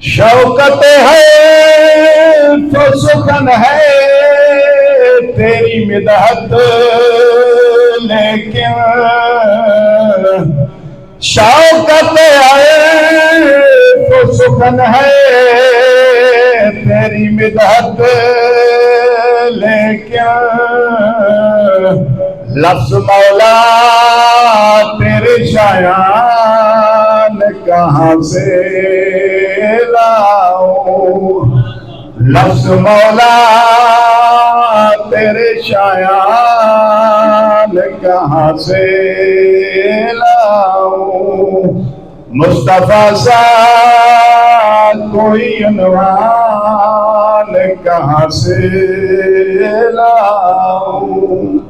شوکت ہے تو سخن ہے تیری مدحت، لیکن شوکت ہے تو سخن ہے تیری مدحت، لیکن لفظ مولا تیرے شایان کہاں سے لاؤں، لفظ مولا تیرے شایان کہاں سے لاؤں، مصطفیٰ سا کوئی عنوان کہاں سے لاؤں۔